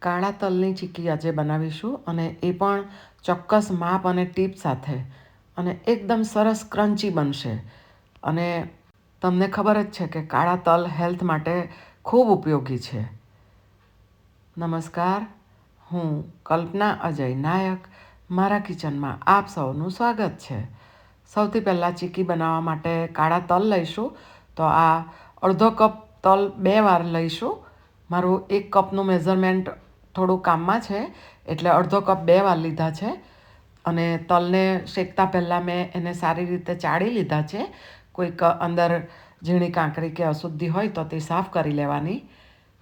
કાળા તલની ચીક્કી આજે બનાવીશું અને એ પણ ચોક્કસ માપ અને ટીપ સાથે અને એકદમ સરસ ક્રન્ચી બનશે. અને તમને ખબર જ છે કે કાળા તલ હેલ્થ માટે ખૂબ ઉપયોગી છે. નમસ્કાર, હું કલ્પના અજય નાયક. મારા કિચનમાં આપ સૌનું સ્વાગત છે. સૌથી પહેલાં ચીક્કી બનાવવા માટે કાળા તલ લઈશું. તો આ અડધો કપ તલ 2 વાર લઈશું. મારું 1 કપનું મેઝરમેન્ટ થોડું કામમાં છે એટલે અડધો કપ 2 વાર લીધા છે. અને તલને શેકતા પહેલાં મેં એને સારી રીતે ચાળી લીધા છે. કોઈક અંદર ઝીણી કાંકરી કે અશુદ્ધિ હોય તો તે સાફ કરી લેવાની.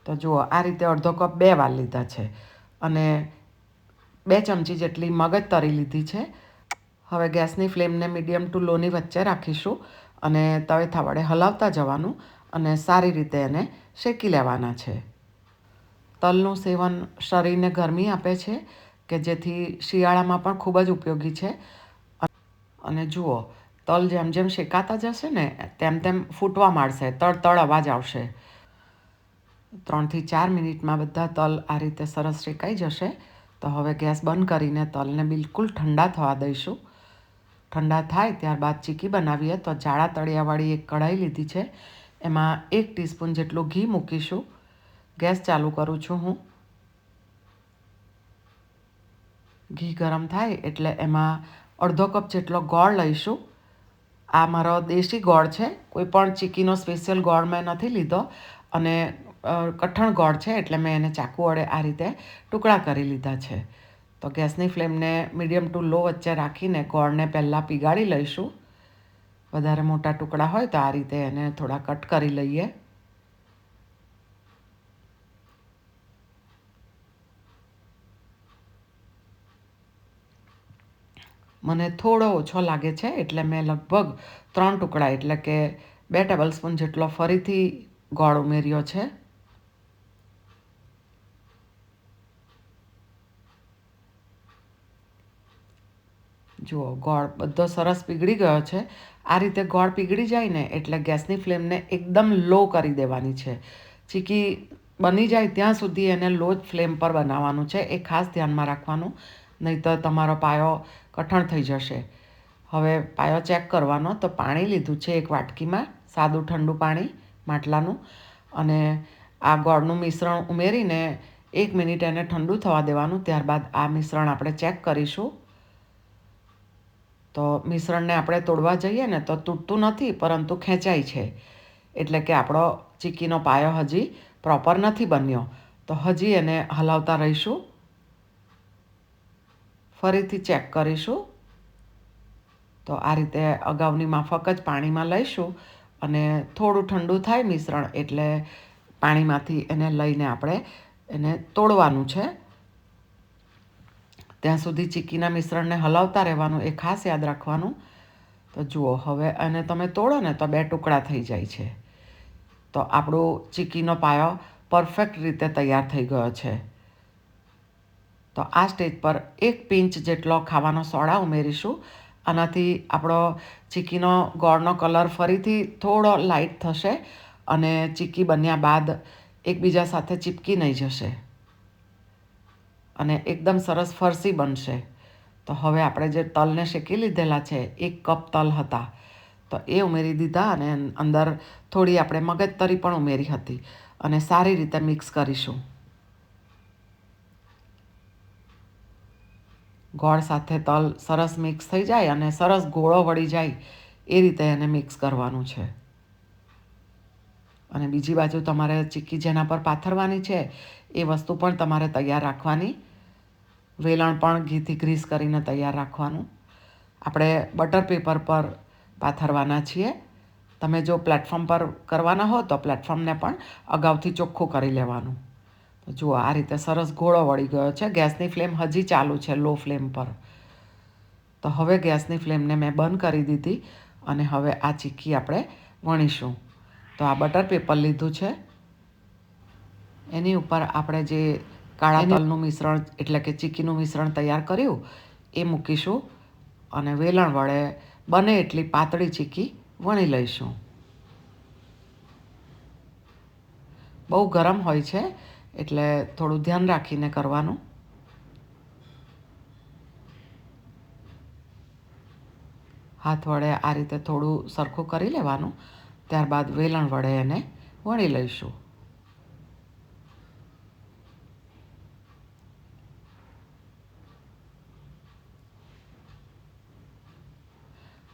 તો જુઓ, આ રીતે અડધો કપ 2 વાર લીધા છે અને 2 ચમચી જેટલી મગજ તરી લીધી છે. હવે ગેસની ફ્લેમને મીડિયમ ટુ લોની વચ્ચે રાખીશું અને તવેથા વડે હલાવતા જવાનું અને સારી રીતે એને શેકી લેવાના છે. તલનું સેવન શરીરને ગરમી આપે છે કે જેથી શિયાળામાં પણ ખૂબ જ ઉપયોગી છે. અને જુઓ, તલ જેમ જેમ શેકાતા જશે ને તેમ તેમ ફૂટવા માંડશે, તળ અવાજ આવશે. 3 થી 4 મિનિટમાં બધા તલ આ રીતે સરસ શેકાઈ જશે. તો હવે ગેસ બંધ કરીને તલને બિલકુલ ઠંડા થવા દઈશું. ઠંડા થાય ત્યારબાદ ચીક્કી બનાવીએ. તો જાડા તળિયાવાળી એક કઢાઈ લીધી છે. એમાં 1 ટીસ્પૂન જેટલું ઘી મૂકીશું. ગેસ ચાલુ કરું છું હું. ઘી ગરમ થાય એટલે એમાં અડધો કપ જેટલો ગોળ લઈશું. આ મારો દેશી ગોળ છે, કોઈ પણ ચીક્કીનો સ્પેશિયલ ગોળ મેં નથી લીધો. અને કઠણ ગોળ છે એટલે મેં એને ચાકુ વડે આ રીતે ટુકડા કરી લીધા છે. તો ગેસની ફ્લેમને મીડિયમ ટુ લો વચ્ચે રાખીને ગોળને પહેલાં પીગાળી લઈશું. વધારે મોટા ટુકડા હોય તો આ રીતે એને થોડા કટ કરી લઈએ. મને થોડો ઓછો લાગે છે એટલે મેં લગભગ 3 ટુકડા એટલે કે 2 ટેબલ સ્પૂન જેટલો ફરીથી ગોળ ઉમેર્યો છે. જુઓ, ગોળ બધો સરસ પીગળી ગયો છે. આ રીતે ગોળ પીગળી જાય ને એટલે ગેસની ફ્લેમને એકદમ લો કરી દેવાની છે. ચીક્કી બની જાય ત્યાં સુધી એને લો જ ફ્લેમ પર બનાવવાનું છે. એ ખાસ ધ્યાનમાં રાખવાનું, નહીં તો તમારો પાયો કઠણ થઈ જશે. હવે પાયો ચેક કરવાનો. તો પાણી લીધું છે 1 વાટકીમાં, સાદું ઠંડુ પાણી માટલાનું. અને આ ગોળનું મિશ્રણ ઉમેરીને 1 મિનિટ એને ઠંડુ થવા દેવાનું. ત્યારબાદ આ મિશ્રણ આપણે ચેક કરીશું. તો મિશ્રણને આપણે તોડવા જઈએ ને તો તૂટતું નથી, પરંતુ ખેંચાય છે. એટલે કે આપણો ચીક્કીનો પાયો હજી પ્રોપર નથી બન્યો. તો હજી એને હલાવતા રહીશું. ફરીથી ચેક કરીશું. તો આ રીતે અગાઉની માફક જ પાણીમાં લઈશું અને થોડું ઠંડુ થાય મિશ્રણ એટલે પાણીમાંથી એને લઈને આપણે એને તોડવાનું છે. ત્યાં સુધી ચીક્કીના મિશ્રણને હલાવતા રહેવાનું, એ ખાસ યાદ રાખવાનું. તો જુઓ, હવે એને તમે તોડો ને તો 2 ટુકડા થઈ જાય છે. તો આપણું ચીક્કીનો પાયો પરફેક્ટ રીતે તૈયાર થઈ ગયો છે. તો આ સ્ટેજ પર 1 પિંચ જેટલો ખાવાનો સોડા ઉમેરીશું. આનાથી આપણો ચીક્કીનો ગોળનો કલર ફરીથી થોડો લાઇટ થશે અને ચીક્કી બન્યા બાદ એકબીજા સાથે ચીપકી નહીં જશે અને એકદમ સરસ ફરસી બનશે. તો હવે આપણે જે તલને શેકી લીધેલા છે, 1 કપ તલ હતા, તો એ ઉમેરી દીધા અને અંદર થોડી આપણે મગજતરી પણ ઉમેરી હતી અને સારી રીતે મિક્સ કરીશું. ગોળ સાથે તલ સરસ મિક્સ થઈ જાય અને સરસ ગોળો વળી જાય એ રીતે એને મિક્સ કરવાનું છે. અને બીજી બાજુ તમારે ચીક્કી જેના પર પાથરવાની છે એ વસ્તુ પણ તમારે તૈયાર રાખવાની. વેલણ પણ ઘીથી ગ્રીસ કરીને તૈયાર રાખવાનું. આપણે બટર પેપર પર પાથરવાના છીએ. તમે જો પ્લેટફોર્મ પર કરવાના હો તો પ્લેટફોર્મને પણ અગાઉથી ચોખ્ખું કરી લેવાનું. તો જુઓ, આ રીતે સરસ ગોળો વળી ગયો છે. ગેસની ફ્લેમ હજી ચાલુ છે, લો ફ્લેમ પર. તો હવે ગેસની ફ્લેમને મેં બંધ કરી દીધી અને હવે આ ચીક્કી આપણે વણીશું. તો આ બટર પેપર લીધું છે. એની ઉપર આપણે જે કાળા તલનું મિશ્રણ એટલે કે ચીક્કીનું મિશ્રણ તૈયાર કર્યું એ મૂકીશું અને વેલણ વડે બને એટલી પાતળી ચીક્કી વણી લઈશું. બહુ ગરમ હોય છે એટલે થોડું ધ્યાન રાખીને કરવાનું. હાથ વડે આ રીતે થોડું સરખું કરી લેવાનું. ત્યારબાદ વેલણ વડે એને વણી લઈશું.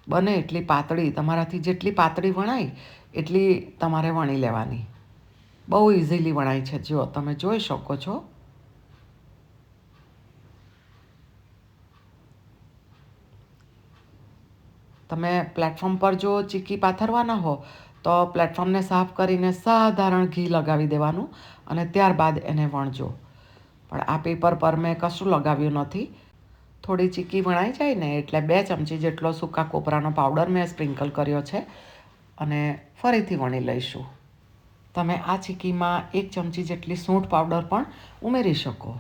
બને એટલી પાતળી, તમારાથી જેટલી પાતળી વણાય એટલી તમારે વણી લેવાની. બહુ ઇઝીલી વણાય છે, જો તમે જોઈ શકો છો. તમે પ્લેટફોર્મ પર જો ચીક્કી પાથરવાના હો તો પ્લેટફોર્મને સાફ કરીને સાધારણ ઘી લગાવી દેવાનું અને ત્યારબાદ એને વણજો. પણ આ પેપર પર મેં કશું લગાવ્યું નથી. થોડી ચીક્કી વણાઈ જાય ને એટલે 2 ચમચી જેટલો સૂકા કોપરાનો પાવડર મેં સ્પ્રિંકલ કર્યો છે અને ફરીથી વણી લઈશું. તમે આ ચીક્કીમાં 1 ચમચી જેટલી સૂંઠ પાવડર પણ ઉમેરી શકો.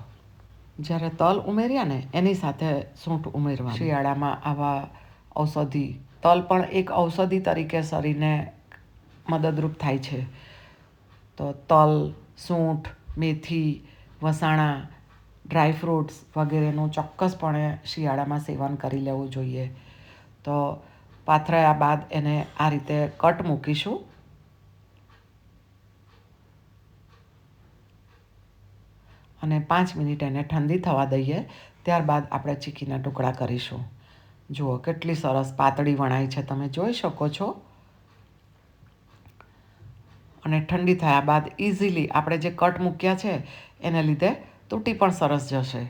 જ્યારે તલ ઉમેર્યા ને એની સાથે સૂંઠ ઉમેરવા. શિયાળામાં આવા ઔષધિ તલ પણ એક ઔષધિ તરીકે શરીરને મદદરૂપ થાય છે. તો તલ, સૂંઠ, મેથી, વસાણા, ડ્રાયફ્રૂટ્સ વગેરેનું ચોક્કસપણે શિયાળામાં સેવન કરી લેવું જોઈએ. તો પાથરાયા બાદ એને આ રીતે કટ મૂકીશું. અને 5 મિનિટ એને ઠંડી થવા દઈએ. ત્યારબાદ આપણે ચીક્કીના ટુકડા કરીશું. જુઓ કેટલી સરસ પાતળી વણાઈ છે, તમે જોઈ શકો છો. અને ઠંડી થયા બાદ ઇઝીલી આપણે જે કટ મૂક્યા છે એને લીધે તૂટી પણ સરસ જશે.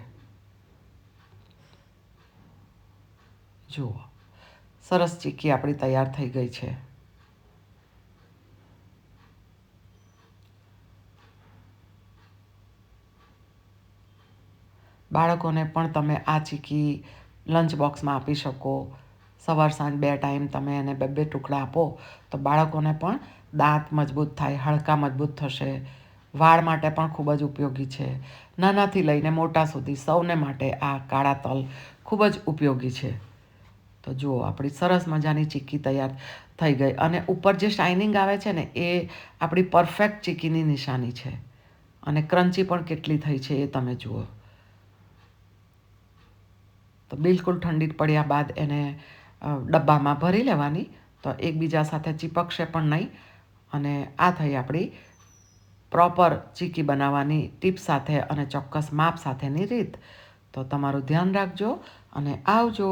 જુઓ સરસ ચીક્કી આપણી તૈયાર થઈ ગઈ છે. બાળકોને પણ તમે આ ચીક્કી લંચ બોક્સમાં આપી શકો. સવાર સાંજ 2 ટાઈમ તમે એને 2 ટુકડા આપો તો બાળકોને પણ દાંત મજબૂત થાય, હાડકાં મજબૂત થશે. વાળ માટે પણ ખૂબ જ ઉપયોગી છે. નાનાથી લઈને મોટા સુધી સૌને માટે આ કાળા તલ ખૂબ જ ઉપયોગી છે. તો જુઓ આપણી સરસ મજાની ચીક્કી તૈયાર થઈ ગઈ. અને ઉપર જે શાઇનિંગ આવે છે ને એ આપણી પરફેક્ટ ચીક્કીની નિશાની છે. અને ક્રન્ચી પણ કેટલી થઈ છે એ તમે જુઓ. તો બિલકુલ ઠંડી પડ્યા બાદ એને ડબ્બામાં ભરી લેવાની. તો એકબીજા સાથે ચીપકશે પણ નહીં. અને આ થઈ આપણી પ્રોપર ચીક્કી બનાવવાની ટિપ્સ સાથે અને ચોક્કસ માપ સાથેની રીત. તો તમારું ધ્યાન રાખજો અને આવજો.